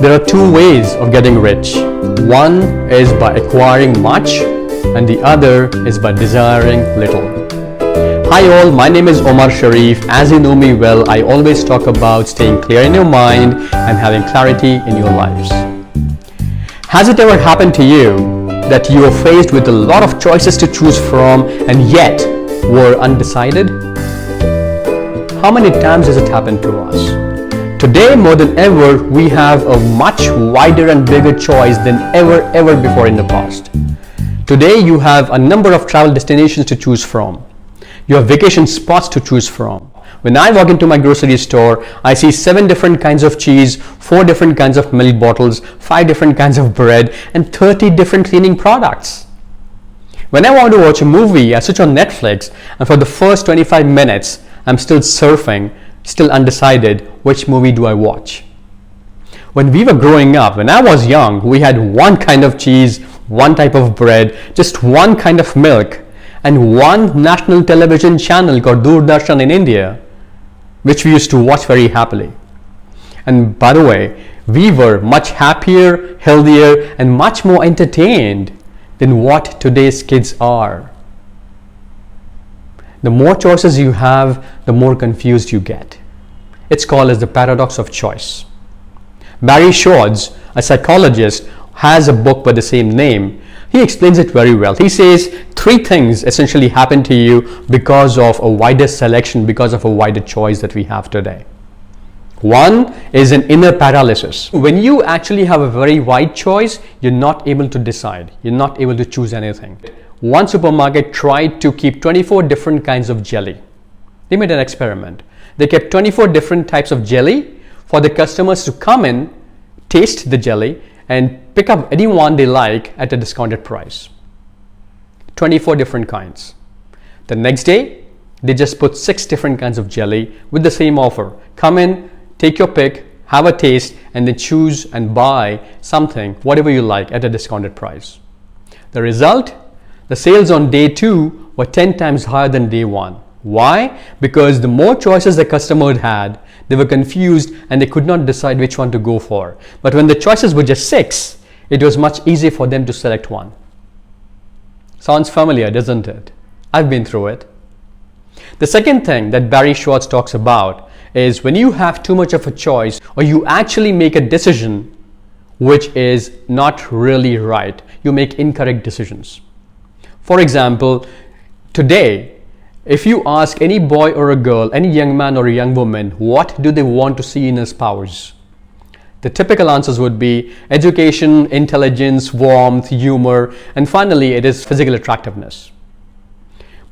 There are two ways of getting rich. One is by acquiring much, and the other is by desiring little. Hi all, my name is Omar Sharif. As you know me well, I always talk about staying clear in your mind and having clarity in your lives. Has it ever happened to you that you are faced with a lot of choices to choose from and yet were undecided? How many times has it happened to us? Today, more than ever, we have a much wider and bigger choice than ever before in the past. Today, you have a number of travel destinations to choose from. You have vacation spots to choose from. When I walk into my grocery store, I see 7 different kinds of cheese, 4 different kinds of milk bottles, 5 different kinds of bread, and 30 different cleaning products. When I want to watch a movie, I switch on Netflix, and for the first 25 minutes, I'm still surfing, still undecided which movie do I watch. When we were growing up, when I was young, we had one kind of cheese, one type of bread, just one kind of milk, and one national television channel called Doordarshan in India, which we used to watch very happily. And by the way, we were much happier, healthier, and much more entertained than what today's kids are. The more choices you have, the more confused you get. It's called as the paradox of choice. Barry Schwartz, a psychologist, has a book by the same name. He explains it very well. He says 3 things essentially happen to you because of a wider selection, because of a wider choice that we have today. One is an inner paralysis. When you actually have a very wide choice, you're not able to decide. You're not able to choose anything. One supermarket tried to keep 24 different kinds of jelly. They made an experiment. They kept 24 different types of jelly for the customers to come in, taste the jelly, and pick up any one they like at a discounted price. 24 different kinds. The next day, they just put 6 different kinds of jelly with the same offer. Come in, take your pick, have a taste, and then choose and buy something, whatever you like, at a discounted price. The result? The sales on day 2 were 10 times higher than day 1. Why? Because the more choices the customer had, they were confused and they could not decide which one to go for. But when the choices were just 6, it was much easier for them to select one. Sounds familiar, doesn't it? I've been through it. The second thing that Barry Schwartz talks about is when you have too much of a choice or you actually make a decision which is not really right, you make incorrect decisions. For example, today, if you ask any boy or a girl, any young man or a young woman, what do they want to see in a spouse? The typical answers would be education, intelligence, warmth, humor, and finally it is physical attractiveness.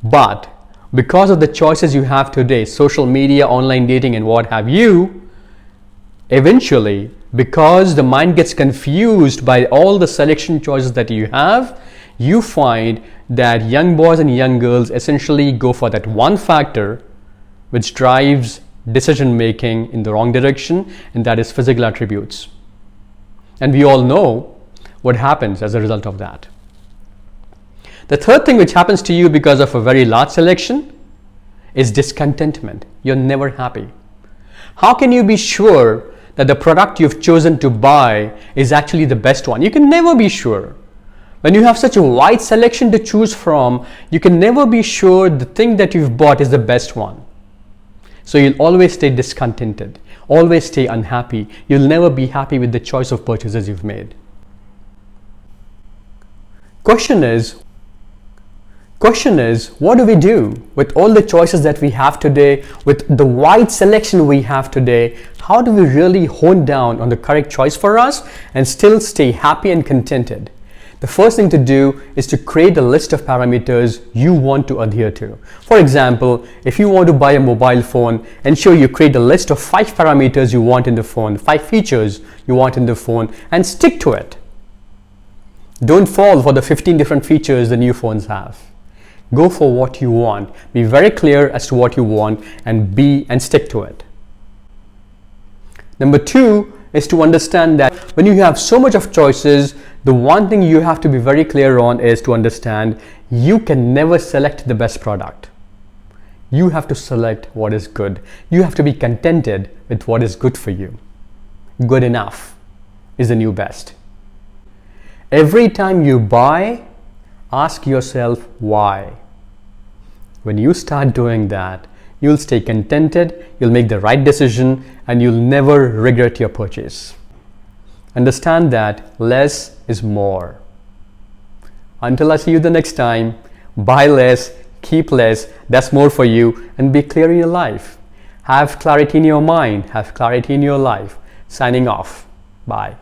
But because of the choices you have today, social media, online dating, and what have you, eventually, because the mind gets confused by all the selection choices that you have, you find that young boys and young girls essentially go for that one factor which drives decision making in the wrong direction, and that is physical attributes. And we all know what happens as a result of that. The third thing which happens to you because of a very large selection is discontentment. You're never happy. How can you be sure that the product you've chosen to buy is actually the best one? You can never be sure. When you have such a wide selection to choose from, you can never be sure the thing that you've bought is the best one. So you'll always stay discontented, always stay unhappy. You'll never be happy with the choice of purchases you've made. Question is, what do we do with all the choices that we have today, with the wide selection we have today? How do we really hone down on the correct choice for us and still stay happy and contented? The first thing to do is to create a list of parameters you want to adhere to. For example, if you want to buy a mobile phone, ensure you create a list of 5 parameters you want in the phone, 5 features you want in the phone, and stick to it. Don't fall for the 15 different features the new phones have. Go for what you want. Be very clear as to what you want and stick to it. Number 2 is to understand that when you have so much of choices, the one thing you have to be very clear on is to understand you can never select the best product. You have to select what is good. You have to be contented with what is good for you. Good enough. is the new best. Every time you buy, ask yourself why. When you start doing that, you'll stay contented, you'll make the right decision, and you'll never regret your purchase. Understand that less is more. Until I see you the next time, buy less, keep less, that's more for you, and be clear in your life. Have clarity in your mind, have clarity in your life. Signing off. Bye.